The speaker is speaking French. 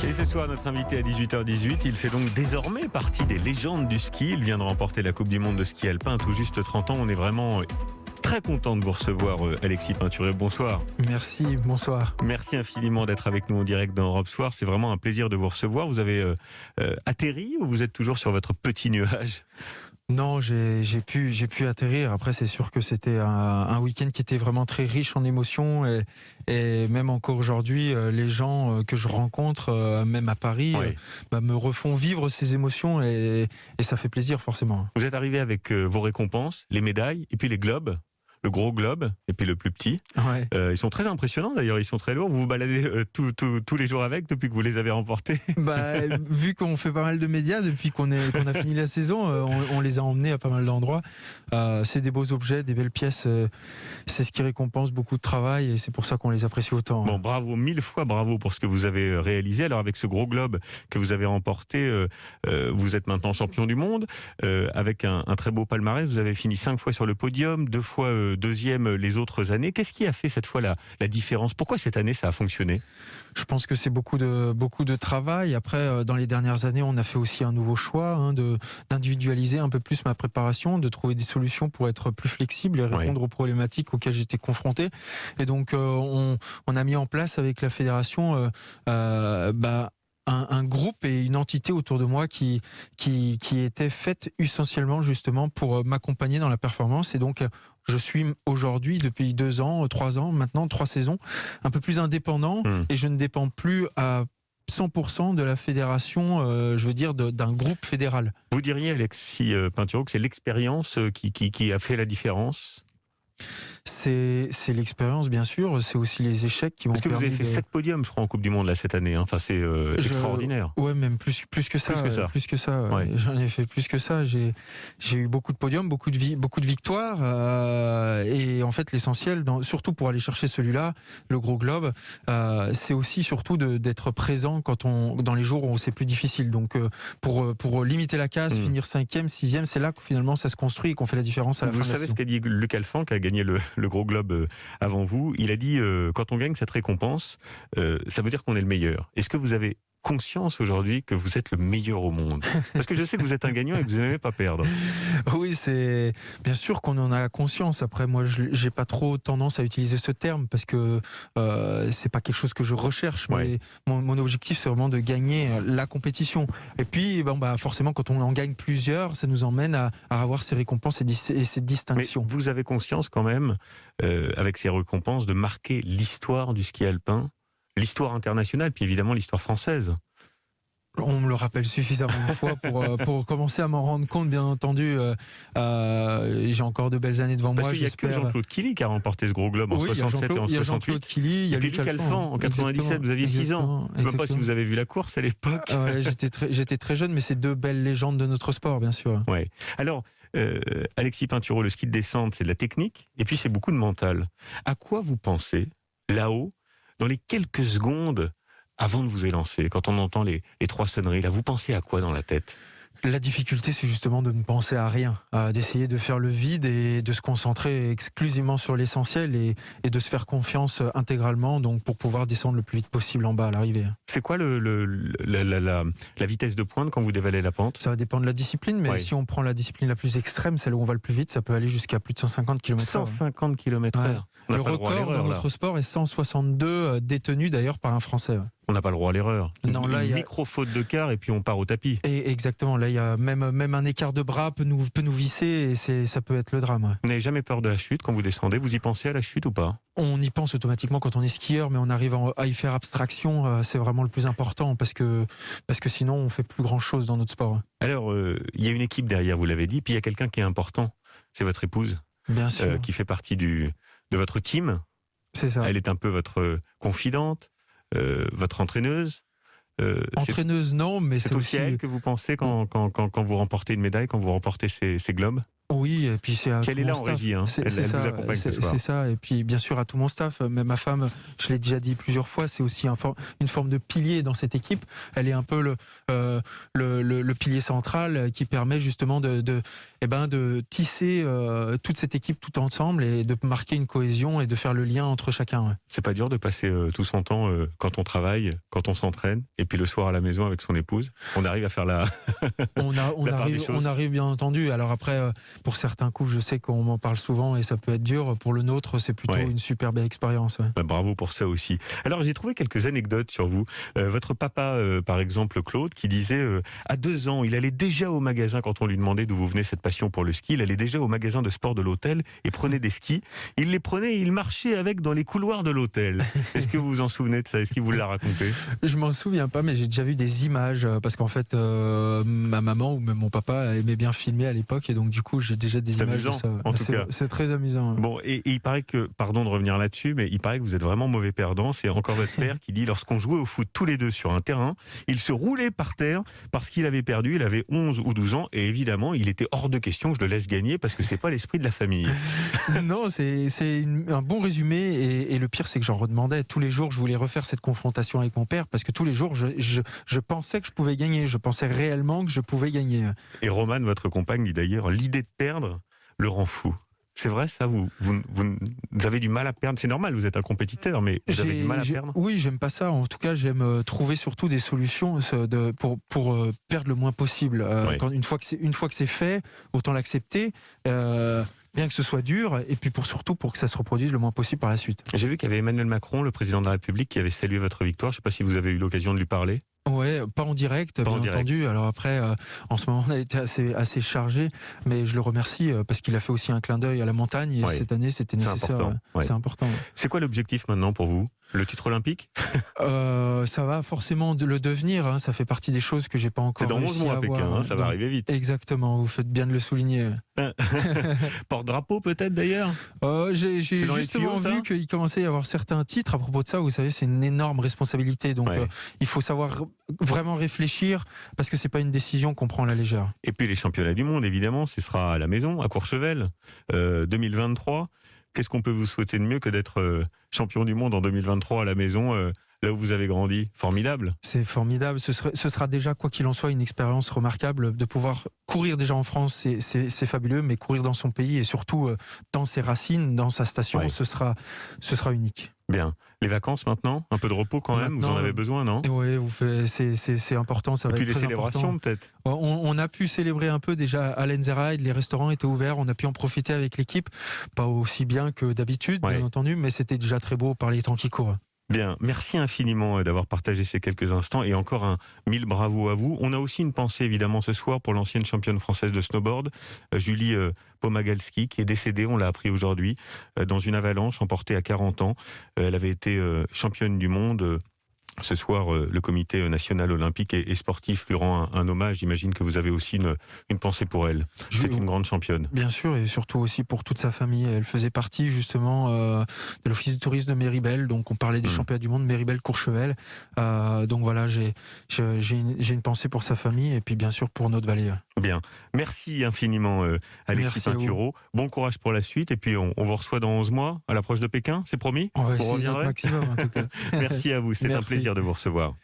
Et ce soir, notre invité à 18h18, il fait donc désormais partie des légendes du ski. Il vient de remporter la Coupe du Monde de ski alpin à tout juste 30 ans. On est vraiment très content de vous recevoir, Alexis Peinturé. Bonsoir. Merci, bonsoir. Merci infiniment d'être avec nous en direct dans Europe Soir. C'est vraiment un plaisir de vous recevoir. Vous avez atterri ou vous êtes toujours sur votre petit nuage ? Non, j'ai pu atterrir. Après, c'est sûr que c'était un week-end qui était vraiment très riche en émotions et même encore aujourd'hui, les gens que je rencontre, même à Paris, Oui. me refont vivre ces émotions et ça fait plaisir forcément. Vous êtes arrivé avec vos récompenses, les médailles et puis les globes. Le gros globe et puis le plus petit. Ouais. Ils sont très impressionnants d'ailleurs, ils sont très lourds. Vous vous baladez tous les jours avec depuis que vous les avez remportés. Vu qu'on fait pas mal de médias depuis qu'on a fini la saison, on les a emmenés à pas mal d'endroits. C'est des beaux objets, des belles pièces. C'est ce qui récompense beaucoup de travail et c'est pour ça qu'on les apprécie autant. Bon, bravo, 1000 fois bravo pour ce que vous avez réalisé. Alors avec ce gros globe que vous avez remporté, vous êtes maintenant champion du monde avec un très beau palmarès. Vous avez fini 5 fois sur le podium, 2 fois deuxième les autres années. Qu'est-ce qui a fait cette fois la différence ? Pourquoi cette année ça a fonctionné ? Je pense que c'est beaucoup de travail. Après, dans les dernières années, on a fait aussi un nouveau choix d'individualiser un peu plus ma préparation, de trouver des solutions pour être plus flexible et répondre aux problématiques auxquelles j'étais confronté. Et donc, on a mis en place avec la fédération un groupe et une entité autour de moi qui était faite essentiellement justement pour m'accompagner dans la performance. Et donc, je suis aujourd'hui, depuis 2 ans, 3 ans, maintenant 3 saisons, un peu plus indépendant et je ne dépends plus à 100% de la fédération, je veux dire d'un groupe fédéral. Vous diriez, Alexis Peinturé, que c'est l'expérience qui a fait la différence ? C'est l'expérience, bien sûr. C'est aussi les échecs qui m'ont permis. Parce que vous avez fait 7 podiums, je crois, en Coupe du Monde là, cette année. Enfin, c'est extraordinaire. Ouais, même plus que ça. Plus que ça. Ouais. J'en ai fait plus que ça. J'ai eu beaucoup de podiums, beaucoup de victoires. Et en fait, l'essentiel, surtout pour aller chercher celui-là, le gros globe, c'est aussi surtout d'être présent dans les jours où c'est plus difficile. Donc, pour limiter la casse, finir 5e, 6e, c'est là que finalement ça se construit et qu'on fait la différence à la fin de la saison. Vous savez ce qu'a dit Luc Alphand, qui a gagné le gros globe avant vous. Il a dit quand on gagne cette récompense, ça veut dire qu'on est le meilleur. Est-ce que vous avez conscience aujourd'hui que vous êtes le meilleur au monde ? Parce que je sais que vous êtes un gagnant et que vous n'aimez pas perdre. Oui, c'est bien sûr qu'on en a conscience. Après, moi, j'ai pas trop tendance à utiliser ce terme parce que c'est pas quelque chose que je recherche. Mais mon objectif, c'est vraiment de gagner la compétition. Et puis, forcément, quand on en gagne plusieurs, ça nous emmène à avoir ces récompenses et ces distinctions. Mais vous avez conscience quand même, avec ces récompenses, de marquer l'histoire du ski alpin, l'histoire internationale, puis évidemment l'histoire française. On me le rappelle suffisamment de fois pour commencer à m'en rendre compte, bien entendu. J'ai encore de belles années devant moi. Parce qu'il n'y a que Jean-Claude Killy qui a remporté ce gros globe en 67 et en 68. Il y a Jean-Claude Killy, il y a Luc Alphand en 97. Vous aviez 6 ans. Je ne sais pas si vous avez vu la course à l'époque. Ouais, j'étais très jeune, mais c'est 2 belles légendes de notre sport, bien sûr. Ouais. Alors, Alexis Peinturé, le ski de descente, c'est de la technique et puis c'est beaucoup de mental. À quoi vous pensez, là-haut, dans les quelques secondes avant de vous élancer, quand on entend les 3 sonneries, là, vous pensez à quoi dans la tête ? La difficulté, c'est justement de ne penser à rien, d'essayer de faire le vide et de se concentrer exclusivement sur l'essentiel et de se faire confiance intégralement, donc pour pouvoir descendre le plus vite possible en bas à l'arrivée. C'est quoi la vitesse de pointe quand vous dévalez la pente ? Ça va dépendre de la discipline, mais si on prend la discipline la plus extrême, celle où on va le plus vite, ça peut aller jusqu'à plus de 150 km/h. 150 km/h. Le record dans notre sport est 162, détenu d'ailleurs par un Français. On n'a pas le droit à l'erreur. Non, là, une micro-faute de quart et puis on part au tapis. Et exactement, là il y a même un écart de bras peut nous visser et ça peut être le drame. Vous n'avez jamais peur de la chute quand vous descendez ? Vous y pensez à la chute ou pas ? On y pense automatiquement quand on est skieur, mais on arrive à y faire abstraction, c'est vraiment le plus important parce que sinon on fait plus grand chose dans notre sport. Alors, il y a une équipe derrière, vous l'avez dit, puis il y a quelqu'un qui est important, c'est votre épouse. Bien sûr. Qui fait partie de votre team. C'est ça. Elle est un peu votre confidente, votre entraîneuse. Entraîneuse, non, mais c'est aussi à elle que vous pensez quand vous remportez une médaille, quand vous remportez ces globes ? Oui, et puis c'est à Qu'elle tout est mon là en staff. régie, hein. C'est Elle ça, vous accompagne ce soir. c'est ça. Et puis bien sûr à tout mon staff, même ma femme, je l'ai déjà dit plusieurs fois, c'est aussi une forme de pilier dans cette équipe. Elle est un peu le pilier central qui permet justement de tisser toute cette équipe tout ensemble et de marquer une cohésion et de faire le lien entre chacun. Ouais. C'est pas dur de passer tout son temps quand on travaille, quand on s'entraîne, et puis le soir à la maison avec son épouse. On arrive à faire la la part des choses. On arrive bien entendu. Alors après, pour certains couples, je sais qu'on m'en parle souvent et ça peut être dur. Pour le nôtre, c'est plutôt Ouais. une super belle expérience. Ouais. Bah, bravo pour ça aussi. Alors j'ai trouvé quelques anecdotes sur vous. Votre papa, par exemple Claude, qui disait à 2 ans, il allait déjà au magasin quand on lui demandait d'où vous venait cette passion pour le ski. Il allait déjà au magasin de sport de l'hôtel et prenait des skis. Il les prenait et il marchait avec dans les couloirs de l'hôtel. Est-ce que vous vous en souvenez de ça? Est-ce qu'il vous l'a raconté? Je m'en souviens pas, mais j'ai déjà vu des images parce qu'en fait, ma maman ou même mon papa aimait bien filmer à l'époque et donc du coup, j'ai déjà des C'est images amusant, de ça. en tout cas. C'est très amusant. Ouais. Bon, et il paraît que, pardon de revenir là-dessus, mais il paraît que vous êtes vraiment mauvais perdant. C'est encore votre père qui dit, lorsqu'on jouait au foot tous les deux sur un terrain, il se roulait par terre parce qu'il avait perdu, il avait 11 ou 12 ans, et évidemment, il était hors de question que je le laisse gagner parce que c'est pas l'esprit de la famille. Non, c'est un bon résumé et le pire, c'est que j'en redemandais. Tous les jours, je voulais refaire cette confrontation avec mon père parce que tous les jours, je pensais que je pouvais gagner. Je pensais réellement que je pouvais gagner. Et Romane, votre compagne, dit d'ailleurs, l'idée de perdre le rend fou. C'est vrai ça, vous avez du mal à perdre. C'est normal, vous êtes un compétiteur, mais vous avez du mal à perdre. Oui, j'aime pas ça. En tout cas, j'aime trouver surtout des solutions pour perdre le moins possible. Oui. Une fois que c'est fait, autant l'accepter. Bien que ce soit dur, et puis surtout pour que ça se reproduise le moins possible par la suite. J'ai vu qu'il y avait Emmanuel Macron, le président de la République, qui avait salué votre victoire. Je ne sais pas si vous avez eu l'occasion de lui parler. Ouais, pas en direct, bien entendu. Alors après, en ce moment, on a été assez chargé, mais je le remercie parce qu'il a fait aussi un clin d'œil à la montagne et cette année, c'était nécessaire. Important, ouais. C'est important. Ouais. C'est quoi l'objectif maintenant pour vous? Le titre olympique? Ça va forcément le devenir. Hein, ça fait partie des choses que j'ai pas encore C'est dans 11 réussi mois à à Pékin, avoir. hein, ça va arriver vite. Exactement, vous faites bien de le souligner. Porte-drapeau peut-être d'ailleurs? J'ai dans les justement tuyaux, ça vu qu'il commençait à y avoir certains titres à propos de ça. Vous savez, c'est une énorme responsabilité. Donc, il faut savoir vraiment réfléchir parce que c'est pas une décision qu'on prend à la légère. Et puis les championnats du monde, évidemment, ce sera à la maison, à Courchevel, 2023. Qu'est-ce qu'on peut vous souhaiter de mieux que d'être champion du monde en 2023 à la maison, là où vous avez grandi? Formidable. C'est formidable. Ce sera déjà, quoi qu'il en soit, une expérience remarquable de pouvoir courir déjà en France. C'est fabuleux, mais courir dans son pays et surtout dans ses racines, dans sa station, ce sera unique. Bien. Les vacances maintenant? Un peu de repos quand même? Vous en avez besoin, non? Oui, c'est important. Ça va être très important. Et puis les célébrations peut-être? On a pu célébrer un peu déjà à Lenzerheide, les restaurants étaient ouverts, on a pu en profiter avec l'équipe. Pas aussi bien que d'habitude, bien entendu, mais c'était déjà très beau par les temps qui courent. Bien, merci infiniment d'avoir partagé ces quelques instants et encore un 1000 bravo à vous. On a aussi une pensée évidemment ce soir pour l'ancienne championne française de snowboard, Julie Pomagalski, qui est décédée, on l'a appris aujourd'hui, dans une avalanche emportée à 40 ans. Elle avait été championne du monde. Ce soir, le comité national olympique et sportif lui rend un hommage. J'imagine que vous avez aussi une pensée pour elle. C'est une grande championne. Bien sûr, et surtout aussi pour toute sa famille. Elle faisait partie justement de l'office de tourisme de Méribel. Donc on parlait des championnats du monde Méribel-Courchevel. Donc voilà, j'ai une pensée pour sa famille et puis bien sûr pour notre vallée. Bien. Merci infiniment Alexis Pinturo. Bon courage pour la suite et puis on vous reçoit dans 11 mois à l'approche de Pékin, c'est promis? On va essayer notre maximum en tout cas. Merci à vous, c'était un plaisir de vous recevoir.